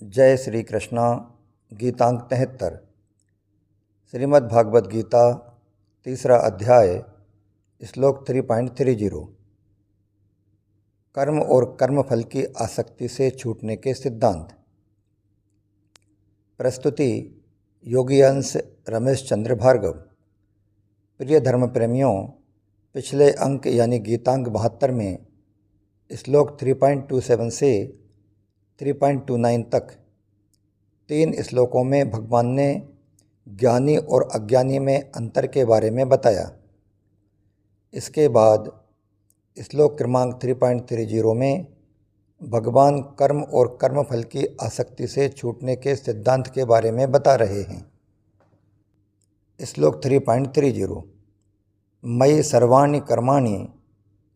जय श्री कृष्णा। गीतांक 73 श्रीमद्भागवत गीता तीसरा अध्याय श्लोक 3.30 कर्म और कर्मफल की आसक्ति से छूटने के सिद्धांत। प्रस्तुति योगी अंश रमेश चंद्र भार्गव। प्रिय धर्म प्रेमियों, पिछले अंक यानी गीतांक 72 में श्लोक 3.27 से 3.29 तक 3 श्लोकों में भगवान ने ज्ञानी और अज्ञानी में अंतर के बारे में बताया। इसके बाद श्लोक क्रमांक 3.30 में भगवान कर्म और कर्मफल की आसक्ति से छूटने के सिद्धांत के बारे में बता रहे हैं। श्लोक 3.30 मयि सर्वाणि कर्माणि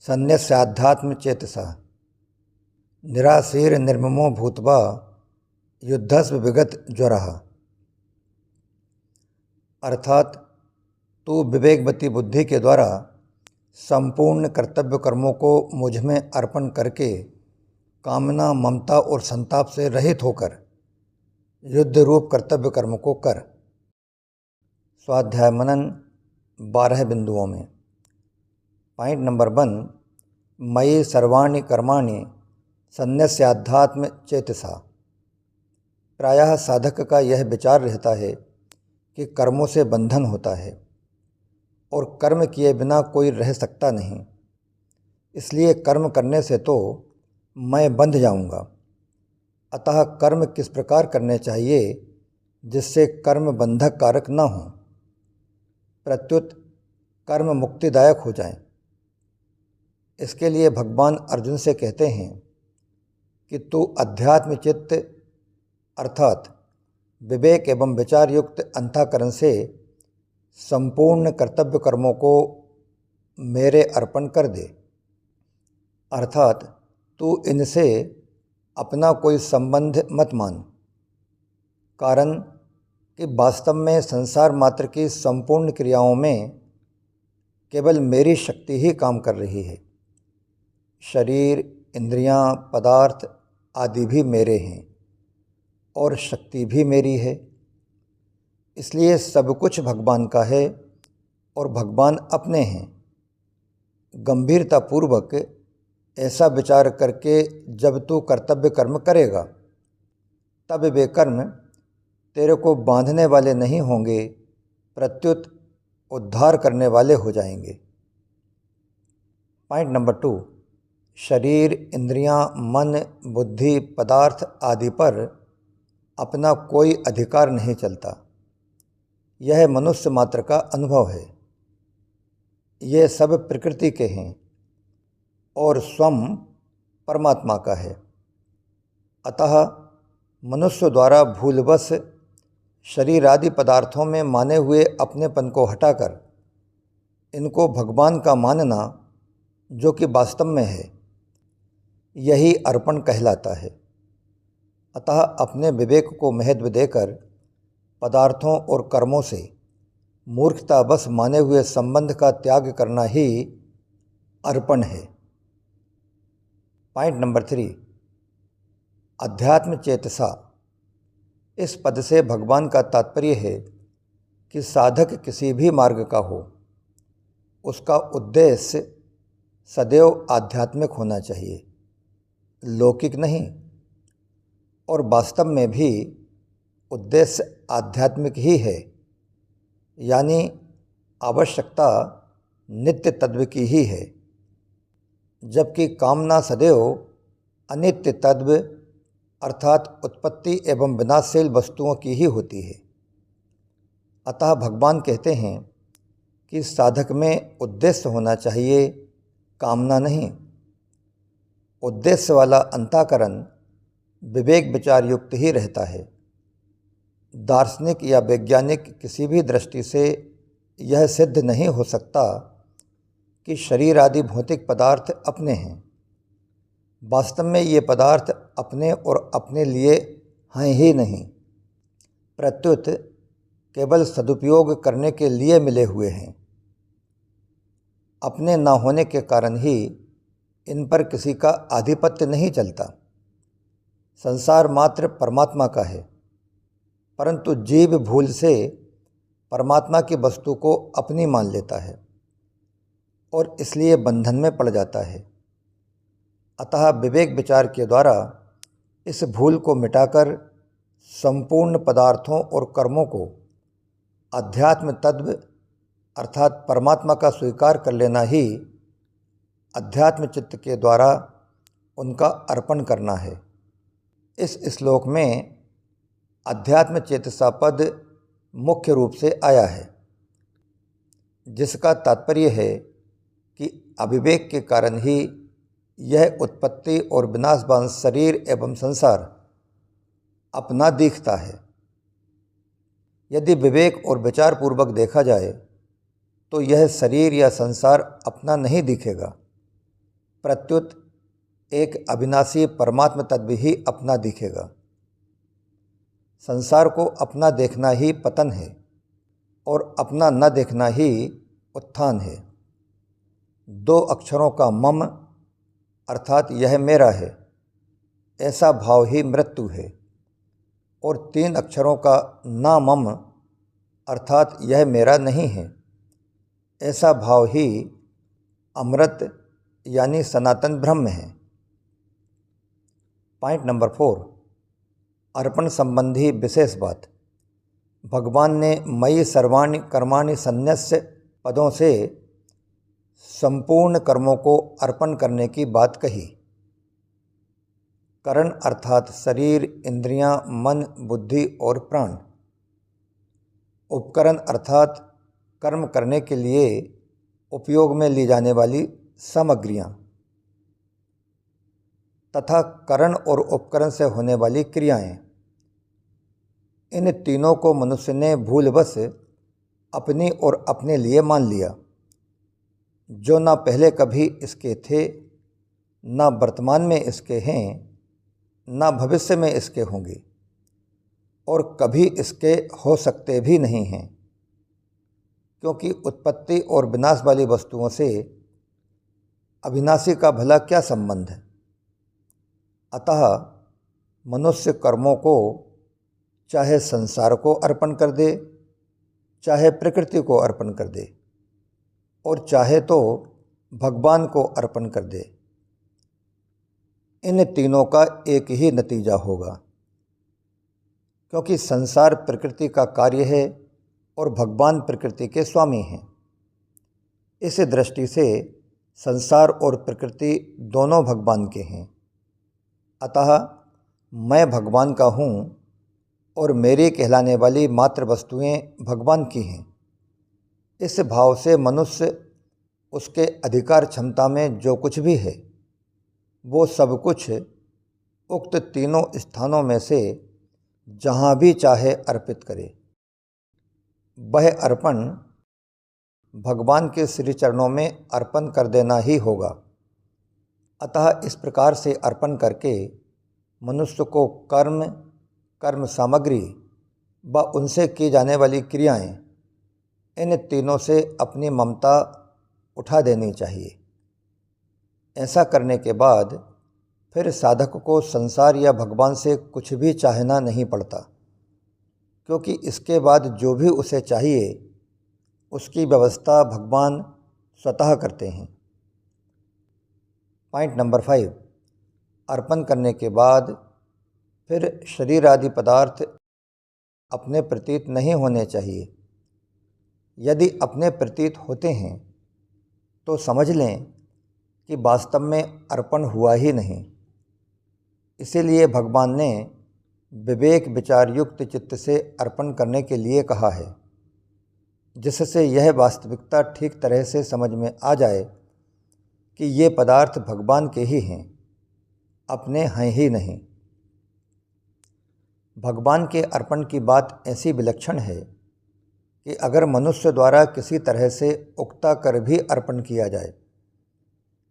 सन्न्यस्याध्यात्म चेतसा निराशीर निर्ममो भूत्वा युद्धस्व विगत ज्वरः। अर्थात तू विवेकवती बुद्धि के द्वारा संपूर्ण कर्तव्य कर्मों को मुझ में अर्पण करके कामना, ममता और संताप से रहित होकर युद्ध रूप कर्तव्य कर्म को कर। स्वाध्याय मनन 12 बिंदुओं में। पॉइंट नंबर 1, मयि सर्वाणि कर्माणि सन्न्यस्याध्यात्म चेतसा। प्रायः साधक का यह विचार रहता है कि कर्मों से बंधन होता है और कर्म किए बिना कोई रह सकता नहीं, इसलिए कर्म करने से तो मैं बंध जाऊंगा। अतः कर्म किस प्रकार करने चाहिए जिससे कर्म बंधक कारक न हो, प्रत्युत कर्म मुक्तिदायक हो जाएं। इसके लिए भगवान अर्जुन से कहते हैं कि तू अध्यात्म चित्त अर्थात विवेक एवं विचार युक्त अंतःकरण से संपूर्ण कर्तव्य कर्मों को मेरे अर्पण कर दे। अर्थात तू इनसे अपना कोई संबंध मत मान, कारण कि वास्तव में संसार मात्र की संपूर्ण क्रियाओं में केवल मेरी शक्ति ही काम कर रही है। शरीर, इंद्रियां, पदार्थ आदि भी मेरे हैं और शक्ति भी मेरी है। इसलिए सब कुछ भगवान का है और भगवान अपने हैं। गंभीरतापूर्वक ऐसा विचार करके जब तू कर्तव्य कर्म करेगा तब वे कर्म तेरे को बांधने वाले नहीं होंगे, प्रत्युत उद्धार करने वाले हो जाएंगे। पॉइंट नंबर 2, शरीर, इंद्रियां, मन, बुद्धि, पदार्थ आदि पर अपना कोई अधिकार नहीं चलता। यह मनुष्य मात्र का अनुभव है। ये सब प्रकृति के हैं और स्वयं परमात्मा का है। अतः मनुष्य द्वारा भूलवश शरीर आदि पदार्थों में माने हुए अपनेपन को हटाकर इनको भगवान का मानना, जो कि वास्तव में है, यही अर्पण कहलाता है। अतः अपने विवेक को महत्व देकर पदार्थों और कर्मों से मूर्खतावश माने हुए संबंध का त्याग करना ही अर्पण है। पॉइंट नंबर 3, अध्यात्म चेतसा। इस पद से भगवान का तात्पर्य है कि साधक किसी भी मार्ग का हो, उसका उद्देश्य सदैव आध्यात्मिक होना चाहिए, लौकिक नहीं। और वास्तव में भी उद्देश्य आध्यात्मिक ही है, यानी आवश्यकता नित्य तत्व की ही है, जबकि कामना सदैव अनित्य तत्व अर्थात उत्पत्ति एवं विनाशशील वस्तुओं की ही होती है। अतः भगवान कहते हैं कि साधक में उद्देश्य होना चाहिए, कामना नहीं। उद्देश्य वाला अंतःकरण विवेक विचार युक्त ही रहता है। दार्शनिक या वैज्ञानिक किसी भी दृष्टि से यह सिद्ध नहीं हो सकता कि शरीर आदि भौतिक पदार्थ अपने हैं। वास्तव में ये पदार्थ अपने और अपने लिए हैं ही नहीं, प्रत्युत केवल सदुपयोग करने के लिए मिले हुए हैं। अपने न होने के कारण ही इन पर किसी का आधिपत्य नहीं चलता। संसार मात्र परमात्मा का है, परंतु जीव भूल से परमात्मा की वस्तु को अपनी मान लेता है और इसलिए बंधन में पड़ जाता है। अतः विवेक विचार के द्वारा इस भूल को मिटाकर संपूर्ण पदार्थों और कर्मों को अध्यात्म तत्व अर्थात परमात्मा का स्वीकार कर लेना ही अध्यात्म चित्त के द्वारा उनका अर्पण करना है। इस श्लोक में अध्यात्म चेतसा पद मुख्य रूप से आया है, जिसका तात्पर्य है कि अविवेक के कारण ही यह उत्पत्ति और विनाशवान शरीर एवं संसार अपना दिखता है। यदि विवेक और विचार पूर्वक देखा जाए तो यह शरीर या संसार अपना नहीं दिखेगा, प्रत्युत एक अविनाशी परमात्म तत्व ही अपना दिखेगा। संसार को अपना देखना ही पतन है और अपना न देखना ही उत्थान है। दो अक्षरों का मम अर्थात यह मेरा है, ऐसा भाव ही मृत्यु है, और तीन अक्षरों का ना मम अर्थात यह मेरा नहीं है, ऐसा भाव ही अमृत यानी सनातन ब्रह्म है। पॉइंट नंबर 4, अर्पण संबंधी विशेष बात। भगवान ने मयि सर्वाणि कर्माणि सन्न्यस्य पदों से संपूर्ण कर्मों को अर्पण करने की बात कही। करण अर्थात शरीर, इंद्रियां, मन, बुद्धि और प्राण। उपकरण अर्थात कर्म करने के लिए उपयोग में ली जाने वाली सामग्रियां, तथा करण और उपकरण से होने वाली क्रियाएं। इन तीनों को मनुष्य ने भूलवश अपनी और अपने लिए मान लिया, जो न पहले कभी इसके थे, न वर्तमान में इसके हैं, न भविष्य में इसके होंगे और कभी इसके हो सकते भी नहीं हैं, क्योंकि उत्पत्ति और विनाश वाली वस्तुओं से अविनाशी का भला क्या संबंध है। अतः मनुष्य कर्मों को चाहे संसार को अर्पण कर दे, चाहे प्रकृति को अर्पण कर दे और चाहे तो भगवान को अर्पण कर दे, इन तीनों का एक ही नतीजा होगा, क्योंकि संसार प्रकृति का कार्य है और भगवान प्रकृति के स्वामी हैं। इस दृष्टि से संसार और प्रकृति दोनों भगवान के हैं। अतः मैं भगवान का हूँ और मेरी कहलाने वाली मात्र वस्तुएं भगवान की हैं। इस भाव से मनुष्य उसके अधिकार क्षमता में जो कुछ भी है वो सब कुछ उक्त तीनों स्थानों में से जहाँ भी चाहे अर्पित करे। वह अर्पण भगवान के श्री चरणों में अर्पण कर देना ही होगा। अतः इस प्रकार से अर्पण करके मनुष्य को कर्म, कर्म सामग्री व उनसे की जाने वाली क्रियाएं, इन तीनों से अपनी ममता उठा देनी चाहिए। ऐसा करने के बाद फिर साधक को संसार या भगवान से कुछ भी चाहना नहीं पड़ता, क्योंकि इसके बाद जो भी उसे चाहिए उसकी व्यवस्था भगवान स्वतः करते हैं। पॉइंट नंबर 5, अर्पण करने के बाद फिर शरीर आदि पदार्थ अपने प्रतीत नहीं होने चाहिए। यदि अपने प्रतीत होते हैं तो समझ लें कि वास्तव में अर्पण हुआ ही नहीं। इसीलिए भगवान ने विवेक विचार युक्त चित्त से अर्पण करने के लिए कहा है, जिससे यह वास्तविकता ठीक तरह से समझ में आ जाए कि ये पदार्थ भगवान के ही हैं, अपने हैं ही नहीं। भगवान के अर्पण की बात ऐसी विलक्षण है कि अगर मनुष्य द्वारा किसी तरह से उक्ता कर भी अर्पण किया जाए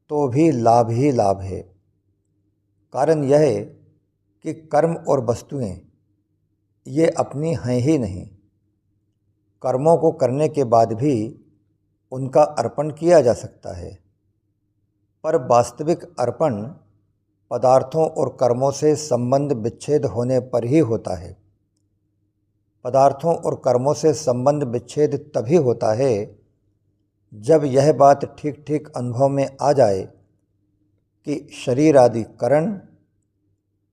तो भी लाभ ही लाभ है। कारण यह है कि कर्म और वस्तुएं ये अपनी हैं ही नहीं। कर्मों को करने के बाद भी उनका अर्पण किया जा सकता है, पर वास्तविक अर्पण पदार्थों और कर्मों से संबंध विच्छेद होने पर ही होता है। पदार्थों और कर्मों से संबंध विच्छेद तभी होता है जब यह बात ठीक ठीक अनुभव में आ जाए कि शरीर आदि करण,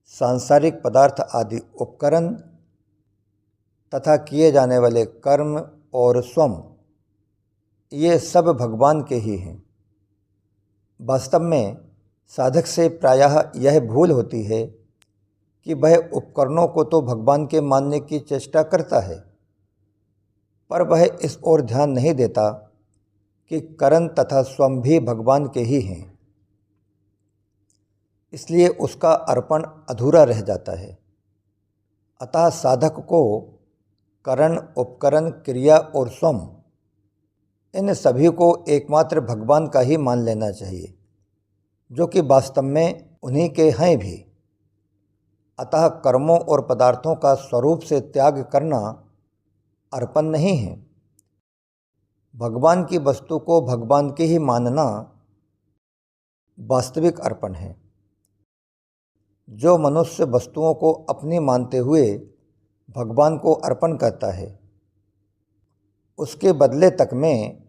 सांसारिक पदार्थ आदि उपकरण तथा किए जाने वाले कर्म और स्वम ये सब भगवान के ही हैं। वास्तव में साधक से प्रायः यह भूल होती है कि वह उपकरणों को तो भगवान के मानने की चेष्टा करता है, पर वह इस ओर ध्यान नहीं देता कि करण तथा स्वयं भी भगवान के ही हैं। इसलिए उसका अर्पण अधूरा रह जाता है। अतः साधक को करण, उपकरण, क्रिया और स्वयं इन सभी को एकमात्र भगवान का ही मान लेना चाहिए, जो कि वास्तव में उन्हीं के हैं भी। अतः कर्मों और पदार्थों का स्वरूप से त्याग करना अर्पण नहीं है। भगवान की वस्तु को भगवान के ही मानना वास्तविक अर्पण है। जो मनुष्य वस्तुओं को अपनी मानते हुए भगवान को अर्पण करता है, उसके बदले तक में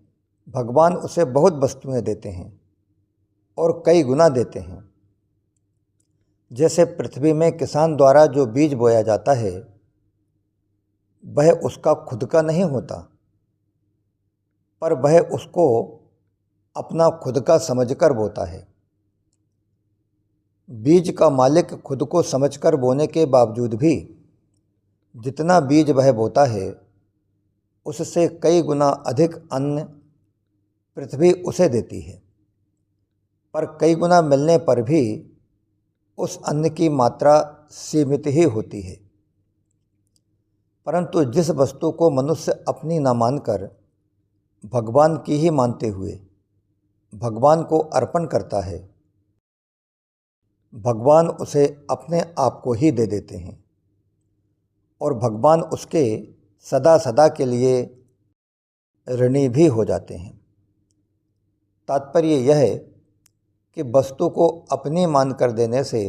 भगवान उसे बहुत वस्तुएं देते हैं और कई गुना देते हैं। जैसे पृथ्वी में किसान द्वारा जो बीज बोया जाता है, वह उसका खुद का नहीं होता, पर वह उसको अपना खुद का समझकर बोता है। बीज का मालिक खुद को समझकर बोने के बावजूद भी जितना बीज वह बोता है, उससे कई गुना अधिक अन्न पृथ्वी उसे देती है। पर कई गुना मिलने पर भी उस अन्न की मात्रा सीमित ही होती है। परंतु जिस वस्तु को मनुष्य अपनी न मानकर भगवान की ही मानते हुए भगवान को अर्पण करता है, भगवान उसे अपने आप को ही दे देते हैं और भगवान उसके सदा सदा के लिए ऋणी भी हो जाते हैं। तात्पर्य यह है कि वस्तु को अपनी मानकर देने से,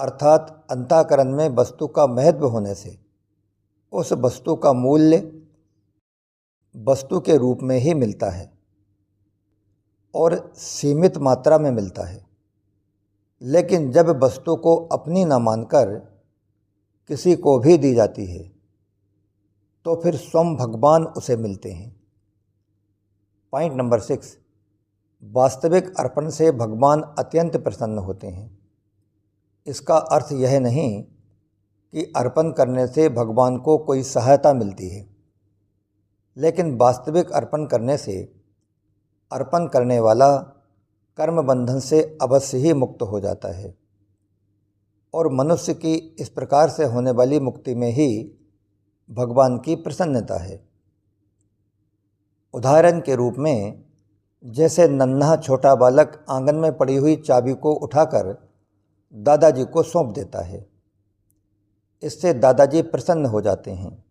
अर्थात अंतःकरण में वस्तु का महत्व होने से, उस वस्तु का मूल्य वस्तु के रूप में ही मिलता है और सीमित मात्रा में मिलता है। लेकिन जब वस्तु को अपनी न मानकर किसी को भी दी जाती है, तो फिर स्वयं भगवान उसे मिलते हैं। पॉइंट नंबर 6, वास्तविक अर्पण से भगवान अत्यंत प्रसन्न होते हैं। इसका अर्थ यह नहीं कि अर्पण करने से भगवान को कोई सहायता मिलती है, लेकिन वास्तविक अर्पण करने से अर्पण करने वाला कर्म बंधन से अवश्य ही मुक्त हो जाता है और मनुष्य की इस प्रकार से होने वाली मुक्ति में ही भगवान की प्रसन्नता है। उदाहरण के रूप में, जैसे नन्हा छोटा बालक आंगन में पड़ी हुई चाबी को उठाकर दादाजी को सौंप देता है, इससे दादाजी प्रसन्न हो जाते हैं।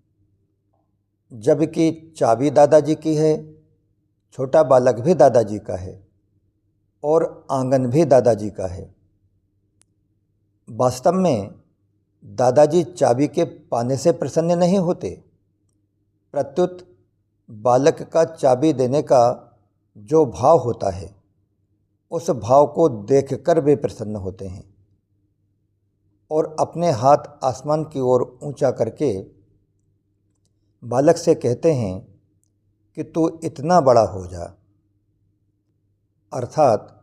जबकि चाबी दादाजी की है, छोटा बालक भी दादाजी का है और आंगन भी दादाजी का है। वास्तव में दादाजी चाबी के पाने से प्रसन्न नहीं होते, प्रत्युत बालक का चाबी देने का जो भाव होता है, उस भाव को देखकर वे प्रसन्न होते हैं और अपने हाथ आसमान की ओर ऊंचा करके बालक से कहते हैं कि तू इतना बड़ा हो जा, अर्थात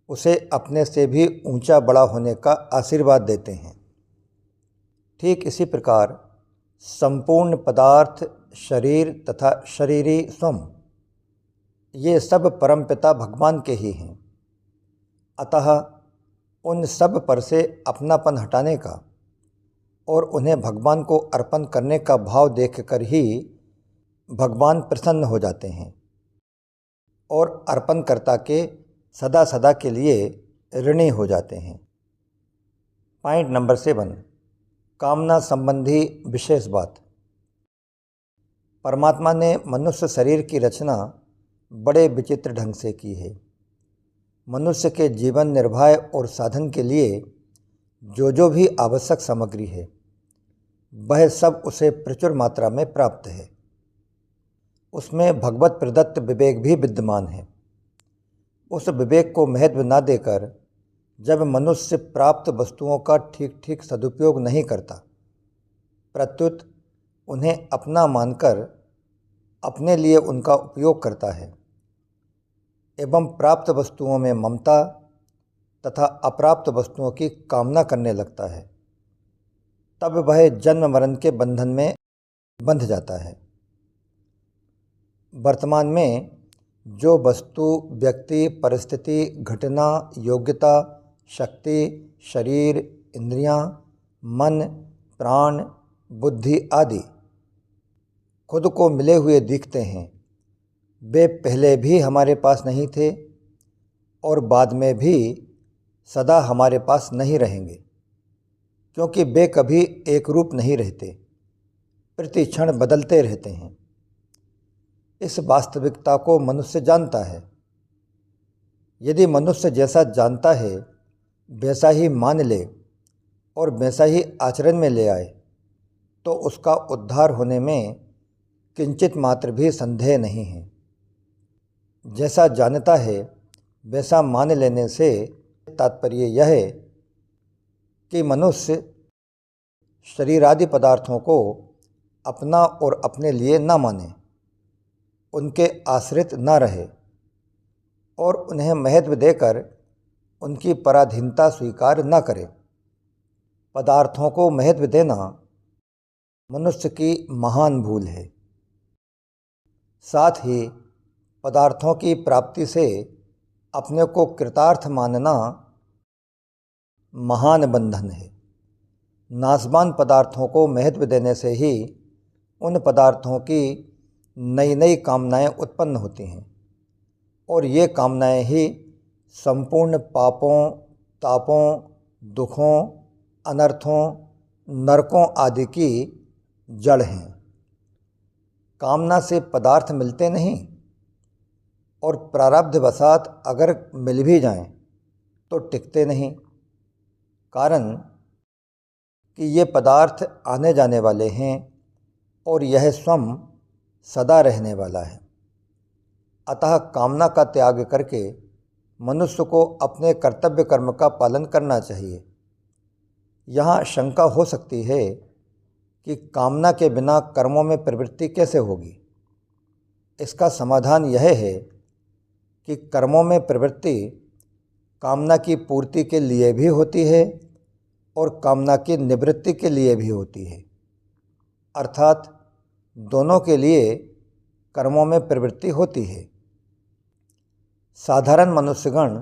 उसे अपने से भी ऊंचा बड़ा होने का आशीर्वाद देते हैं। ठीक इसी प्रकार संपूर्ण पदार्थ, शरीर तथा शरीरी स्वयं, ये सब परमपिता भगवान के ही हैं। अतः उन सब पर से अपनापन हटाने का और उन्हें भगवान को अर्पण करने का भाव देखकर ही भगवान प्रसन्न हो जाते हैं और अर्पणकर्ता के सदा सदा के लिए ऋणी हो जाते हैं। पॉइंट नंबर 7, कामना संबंधी विशेष बात। परमात्मा ने मनुष्य शरीर की रचना बड़े विचित्र ढंग से की है। मनुष्य के जीवन निर्वाह और साधन के लिए जो भी आवश्यक सामग्री है वह सब उसे प्रचुर मात्रा में प्राप्त है। उसमें भगवत प्रदत्त विवेक भी विद्यमान है। उस विवेक को महत्व न देकर जब मनुष्य प्राप्त वस्तुओं का ठीक ठीक सदुपयोग नहीं करता, प्रत्युत उन्हें अपना मानकर अपने लिए उनका उपयोग करता है एवं प्राप्त वस्तुओं में ममता तथा अप्राप्त वस्तुओं की कामना करने लगता है, तब वह जन्म मरण के बंधन में बंध जाता है। वर्तमान में जो वस्तु, व्यक्ति, परिस्थिति, घटना, योग्यता, शक्ति, शरीर, इंद्रियां, मन, प्राण, बुद्धि आदि खुद को मिले हुए दिखते हैं, वे पहले भी हमारे पास नहीं थे और बाद में भी सदा हमारे पास नहीं रहेंगे, क्योंकि वे कभी एक रूप नहीं रहते, प्रति क्षण बदलते रहते हैं। इस वास्तविकता को मनुष्य जानता है। यदि मनुष्य जैसा जानता है वैसा ही मान ले और वैसा ही आचरण में ले आए तो उसका उद्धार होने में किंचित मात्र भी संदेह नहीं है। जैसा जानता है वैसा मान लेने से तात्पर्य यह है कि मनुष्य शरीर आदि पदार्थों को अपना और अपने लिए न माने, उनके आश्रित न रहे और उन्हें महत्व देकर उनकी पराधीनता स्वीकार न करे। पदार्थों को महत्व देना मनुष्य की महान भूल है। साथ ही पदार्थों की प्राप्ति से अपने को कृतार्थ मानना महान बंधन है। नाशवान पदार्थों को महत्व देने से ही उन पदार्थों की नई नई कामनाएं उत्पन्न होती हैं और ये कामनाएं ही संपूर्ण पापों, तापों, दुखों, अनर्थों, नरकों आदि की जड़ हैं। कामना से पदार्थ मिलते नहीं और प्रारब्धवशात अगर मिल भी जाएं तो टिकते नहीं, कारण कि ये पदार्थ आने जाने वाले हैं और यह स्वयं सदा रहने वाला है। अतः कामना का त्याग करके मनुष्य को अपने कर्तव्य कर्म का पालन करना चाहिए। यहाँ शंका हो सकती है कि कामना के बिना कर्मों में प्रवृत्ति कैसे होगी। इसका समाधान यह है कि कर्मों में प्रवृत्ति कामना की पूर्ति के लिए भी होती है और कामना की निवृत्ति के लिए भी होती है, अर्थात दोनों के लिए कर्मों में प्रवृत्ति होती है। साधारण मनुष्यगण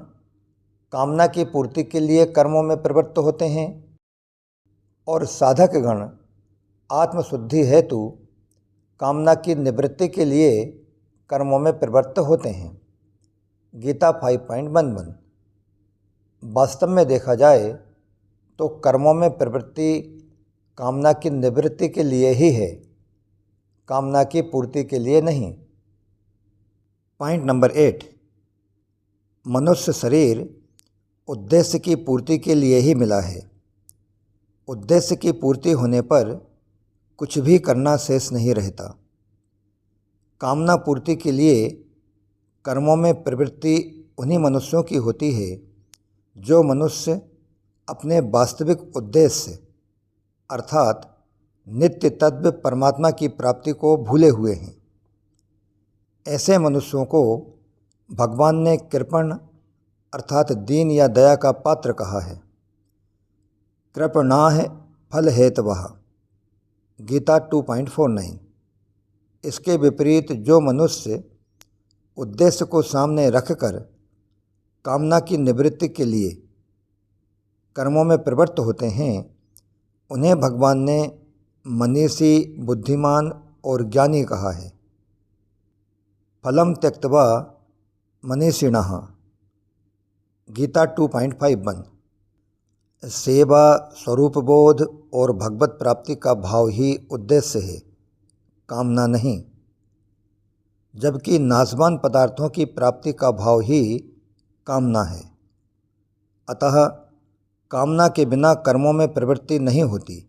कामना की पूर्ति के लिए कर्मों में प्रवृत्त होते हैं और साधकगण आत्मशुद्धि हेतु कामना की निवृत्ति के लिए कर्मों में प्रवृत्त होते हैं। गीता 5.11। वास्तव में देखा जाए तो कर्मों में प्रवृत्ति कामना की निवृत्ति के लिए ही है, कामना की पूर्ति के लिए नहीं। पॉइंट नंबर 8, मनुष्य शरीर उद्देश्य की पूर्ति के लिए ही मिला है। उद्देश्य की पूर्ति होने पर कुछ भी करना शेष नहीं रहता। कामना पूर्ति के लिए कर्मों में प्रवृत्ति उन्हीं मनुष्यों की होती है जो मनुष्य अपने वास्तविक उद्देश्य अर्थात नित्य तत्व परमात्मा की प्राप्ति को भूले हुए हैं। ऐसे मनुष्यों को भगवान ने कृपण अर्थात दीन या दया का पात्र कहा है। कृपणाः फल हेतवः, गीता 2.49। इसके विपरीत जो मनुष्य उद्देश्य को सामने रखकर कामना की निवृत्ति के लिए कर्मों में प्रवृत्त होते हैं, उन्हें भगवान ने मनीषी, बुद्धिमान और ज्ञानी कहा है। फलम त्यक्त्वा मनीषिणः, गीता 2.51। सेवा, स्वरूपबोध और भगवत प्राप्ति का भाव ही उद्देश्य है, कामना नहीं। जबकि नाशवान पदार्थों की प्राप्ति का भाव ही कामना है। अतः कामना के बिना कर्मों में प्रवृत्ति नहीं होती,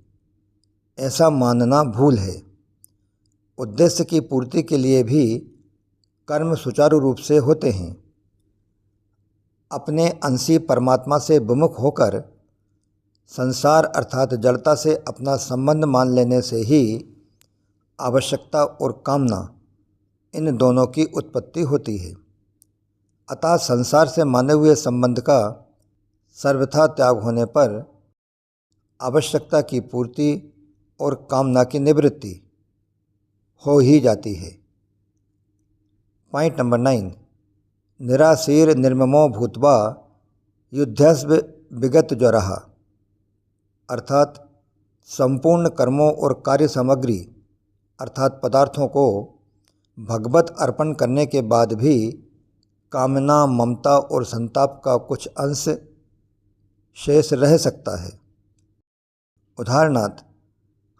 ऐसा मानना भूल है। उद्देश्य की पूर्ति के लिए भी कर्म सुचारू रूप से होते हैं। अपने अंशी परमात्मा से विमुख होकर संसार अर्थात जड़ता से अपना संबंध मान लेने से ही आवश्यकता और कामना इन दोनों की उत्पत्ति होती है। अतः संसार से माने हुए संबंध का सर्वथा त्याग होने पर आवश्यकता की पूर्ति और कामना की निवृत्ति हो ही जाती है। पॉइंट नंबर 9, निराशीर निर्ममो भूत्वा युद्धस्व विगत ज्वरः, अर्थात संपूर्ण कर्मों और कार्य सामग्री अर्थात पदार्थों को भगवत अर्पण करने के बाद भी कामना, ममता और संताप का कुछ अंश शेष रह सकता है। उदाहरणार्थ,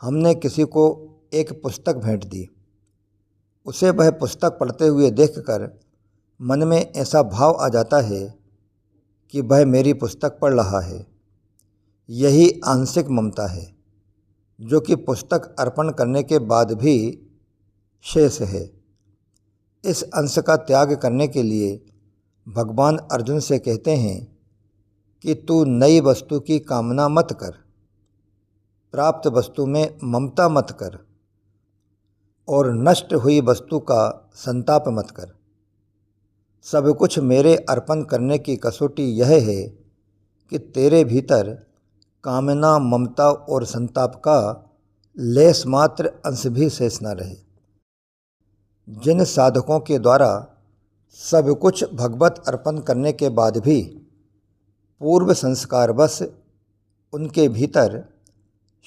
हमने किसी को एक पुस्तक भेंट दी। उसे वह पुस्तक पढ़ते हुए देखकर मन में ऐसा भाव आ जाता है कि वह मेरी पुस्तक पढ़ रहा है। यही आंशिक ममता है, जो कि पुस्तक अर्पण करने के बाद भी शेष है। इस अंश का त्याग करने के लिए भगवान अर्जुन से कहते हैं कि तू नई वस्तु की कामना मत कर, प्राप्त वस्तु में ममता मत कर और नष्ट हुई वस्तु का संताप मत कर। सब कुछ मेरे अर्पण करने की कसौटी यह है कि तेरे भीतर कामना, ममता और संताप का लेस मात्र अंश भी शेष न रहे। जिन साधकों के द्वारा सब कुछ भगवत अर्पण करने के बाद भी पूर्व संस्कारवश उनके भीतर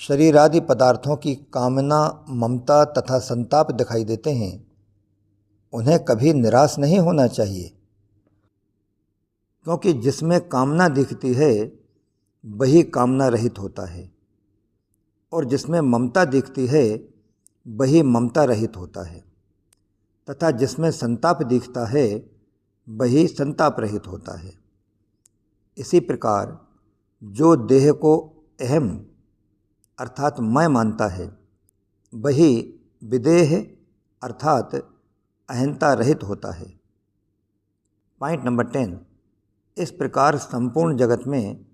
शरीरादि पदार्थों की कामना, ममता तथा संताप दिखाई देते हैं, उन्हें कभी निराश नहीं होना चाहिए, क्योंकि जिसमें कामना दिखती है वही कामना रहित होता है और जिसमें ममता दिखती है वही ममता रहित होता है तथा जिसमें संताप दिखता है वही संताप रहित होता है। इसी प्रकार जो देह को अहम अर्थात मैं मानता है वही विदेह अर्थात अहंता रहित होता है। पॉइंट नंबर 10, इस प्रकार संपूर्ण जगत में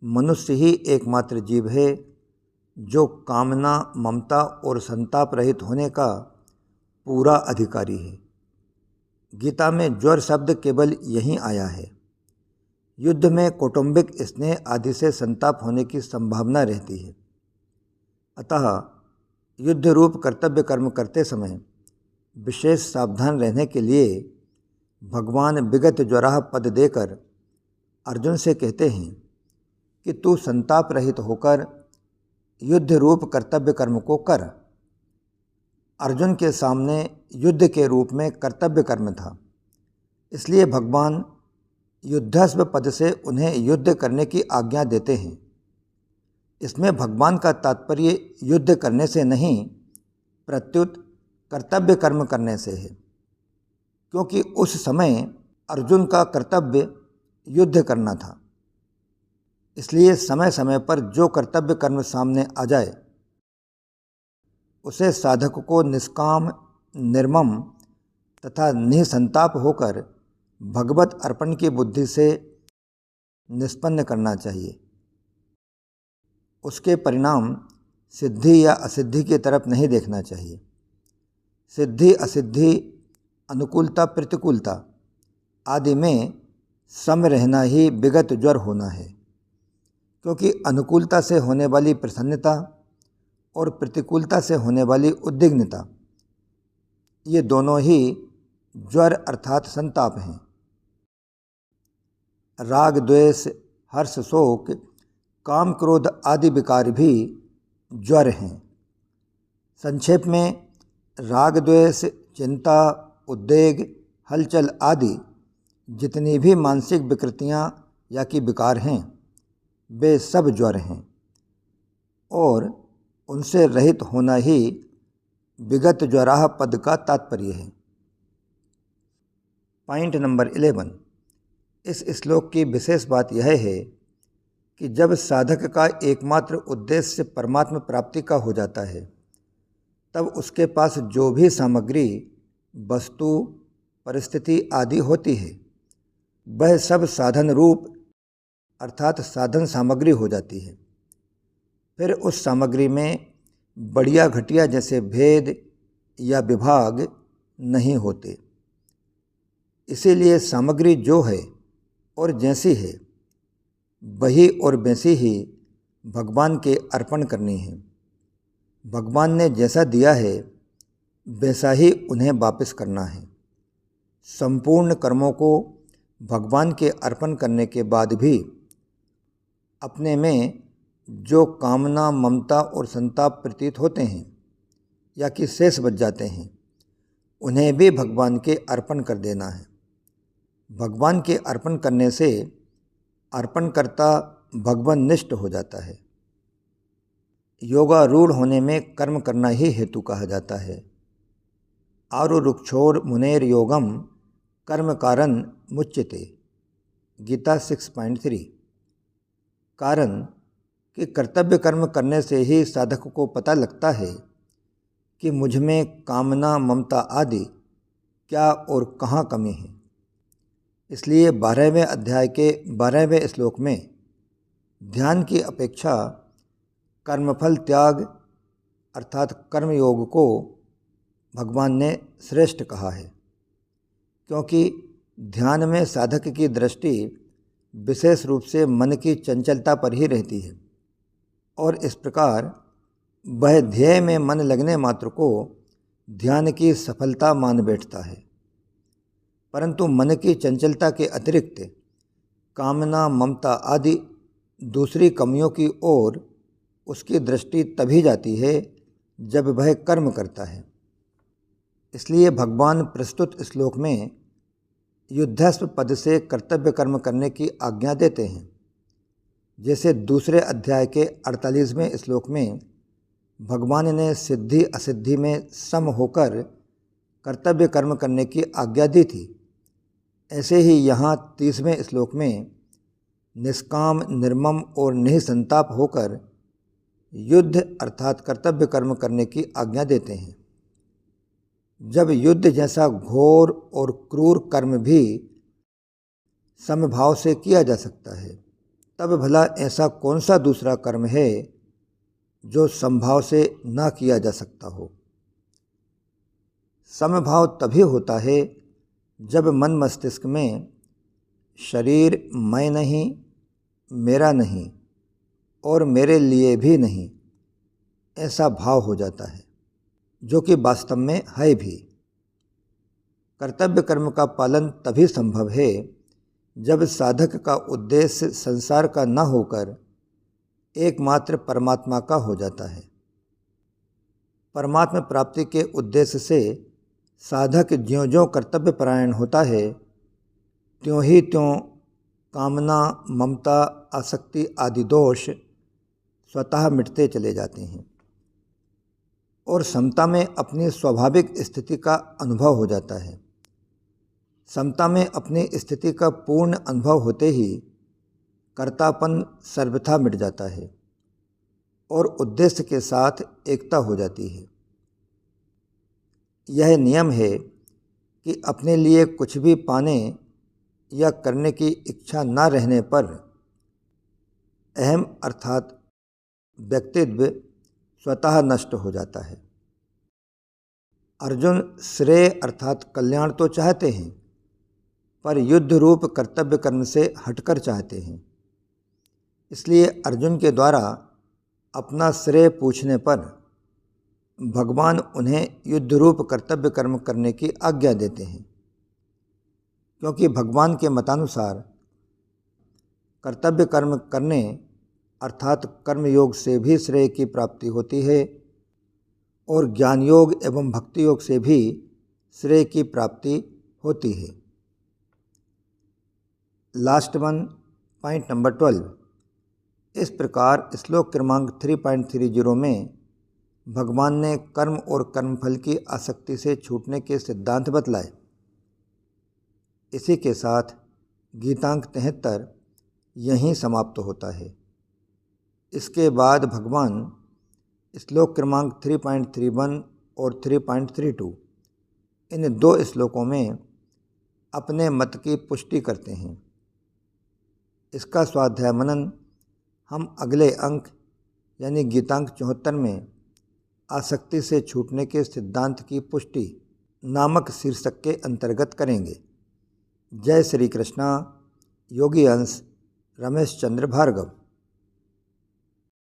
मनुष्य ही एकमात्र जीव है जो कामना, ममता और संताप रहित होने का पूरा अधिकारी है। गीता में ज्वर शब्द केवल यहीं आया है। युद्ध में कौटुंबिक स्नेह आदि से संताप होने की संभावना रहती है। अतः युद्ध रूप कर्तव्य कर्म करते समय विशेष सावधान रहने के लिए भगवान विगत ज्वरः पद देकर अर्जुन से कहते हैं कि तू संताप रहित होकर युद्ध रूप कर्तव्य कर्म को कर। अर्जुन के सामने युद्ध के रूप में कर्तव्य कर्म था, इसलिए भगवान युद्धस्व पद से उन्हें युद्ध करने की आज्ञा देते हैं। इसमें भगवान का तात्पर्य युद्ध करने से नहीं, प्रत्युत कर्तव्य कर्म करने से है, क्योंकि उस समय अर्जुन का कर्तव्य युद्ध करना था। इसलिए समय समय पर जो कर्तव्य कर्म सामने आ जाए उसे साधक को निष्काम, निर्मम तथा निसंताप होकर भगवत अर्पण की बुद्धि से निष्पन्न करना चाहिए। उसके परिणाम सिद्धि या असिद्धि की तरफ नहीं देखना चाहिए। सिद्धि असिद्धि, अनुकूलता प्रतिकूलता आदि में सम रहना ही विगत ज्वर होना है, क्योंकि अनुकूलता से होने वाली प्रसन्नता और प्रतिकूलता से होने वाली उद्विग्नता, ये दोनों ही ज्वर अर्थात संताप हैं। राग, द्वेष, हर्ष, शोक, काम, क्रोध आदि विकार भी ज्वर हैं। संक्षेप में राग, द्वेष, चिंता, उद्वेग, हलचल आदि जितनी भी मानसिक विकृतियाँ या कि विकार हैं वे सब ज्वर हैं और उनसे रहित होना ही विगत ज्वराह पद का तात्पर्य है। पॉइंट नंबर 11, इस श्लोक की विशेष बात यह है कि जब साधक का एकमात्र उद्देश्य परमात्मा प्राप्ति का हो जाता है, तब उसके पास जो भी सामग्री, वस्तु, परिस्थिति आदि होती है, वह सब साधन रूप अर्थात साधन सामग्री हो जाती है। फिर उस सामग्री में बढ़िया घटिया जैसे भेद या विभाग नहीं होते। इसीलिए सामग्री जो है और जैसी है, वही और वैसी ही भगवान के अर्पण करनी है। भगवान ने जैसा दिया है वैसा ही उन्हें वापस करना है। संपूर्ण कर्मों को भगवान के अर्पण करने के बाद भी अपने में जो कामना, ममता और संताप प्रतीत होते हैं या कि शेष बच जाते हैं, उन्हें भी भगवान के अर्पण कर देना है। भगवान के अर्पण करने से अर्पणकर्ता भगवाननिष्ठ हो जाता है। योगारूढ़ होने में कर्म करना ही हेतु कहा जाता है। आरुरुक्षोर मुनेर योगम कर्म कारण मुच्यते, गीता 6.3। कारण कि कर्तव्य कर्म करने से ही साधक को पता लगता है कि मुझ में कामना, ममता आदि क्या और कहाँ कमी है। इसलिए 12वें अध्याय के 12वें श्लोक में ध्यान की अपेक्षा कर्मफल त्याग अर्थात कर्मयोग को भगवान ने श्रेष्ठ कहा है, क्योंकि ध्येय में साधक की दृष्टि विशेष रूप से मन की चंचलता पर ही रहती है और इस प्रकार वह ध्येय में मन लगने मात्र को ध्यान की सफलता मान बैठता है। परंतु मन की चंचलता के अतिरिक्त कामना, ममता आदि दूसरी कमियों की ओर उसकी दृष्टि तभी जाती है जब वह कर्म करता है। इसलिए भगवान प्रस्तुत श्लोक में युद्धस्व पद से कर्तव्य कर्म करने की आज्ञा देते हैं। जैसे दूसरे अध्याय के 48वें श्लोक में भगवान ने सिद्धि असिद्धि में सम होकर कर्तव्य कर्म करने की आज्ञा दी थी, ऐसे ही यहाँ 30वें श्लोक में निष्काम, निर्मम और निःसंताप होकर युद्ध अर्थात कर्तव्य कर्म करने की आज्ञा देते हैं। जब युद्ध जैसा घोर और क्रूर कर्म भी समभाव से किया जा सकता है, तब भला ऐसा कौन सा दूसरा कर्म है जो समभाव से ना किया जा सकता हो। समभाव तभी होता है जब मन मस्तिष्क में शरीर मैं नहीं, मेरा नहीं और मेरे लिए भी नहीं ऐसा भाव हो जाता है, जो कि वास्तव में है भी। कर्तव्य कर्म का पालन तभी संभव है जब साधक का उद्देश्य संसार का न होकर एकमात्र परमात्मा का हो जाता है। परमात्मा प्राप्ति के उद्देश्य से साधक ज्यों-ज्यों कर्तव्य परायण होता है, त्यों ही त्यों कामना, ममता, आसक्ति आदि दोष स्वतः मिटते चले जाते हैं और समता में अपनी स्वाभाविक स्थिति का अनुभव हो जाता है। समता में अपनी स्थिति का पूर्ण अनुभव होते ही कर्तापन सर्वथा मिट जाता है और उद्देश्य के साथ एकता हो जाती है। यह नियम है कि अपने लिए कुछ भी पाने या करने की इच्छा न रहने पर अहम अर्थात व्यक्तित्व स्वतः नष्ट हो जाता है। अर्जुन श्रेय अर्थात कल्याण तो चाहते हैं, पर युद्ध रूप कर्तव्य कर्म से हटकर चाहते हैं। इसलिए अर्जुन के द्वारा अपना श्रेय पूछने पर भगवान उन्हें युद्ध रूप कर्तव्य कर्म करने की आज्ञा देते हैं, क्योंकि भगवान के मतानुसार कर्तव्य कर्म करने अर्थात कर्मयोग से भी श्रेय की प्राप्ति होती है और ज्ञान योग एवं भक्ति योग से भी श्रेय की प्राप्ति होती है। Last one, point number 12। इस प्रकार श्लोक क्रमांक 3.30 में भगवान ने कर्म और कर्मफल की आसक्ति से छूटने के सिद्धांत बतलाए। इसी के साथ गीतांक 73 यहीं समाप्त होता है। इसके बाद भगवान श्लोक क्रमांक 3.31 और 3.32 इन 2 श्लोकों में अपने मत की पुष्टि करते हैं। इसका स्वाध्याय मनन हम अगले अंक यानी गीतांक 74 में आसक्ति से छूटने के सिद्धांत की पुष्टि नामक शीर्षक के अंतर्गत करेंगे। जय श्री कृष्णा। योगी अंश रमेश चंद्र भार्गव।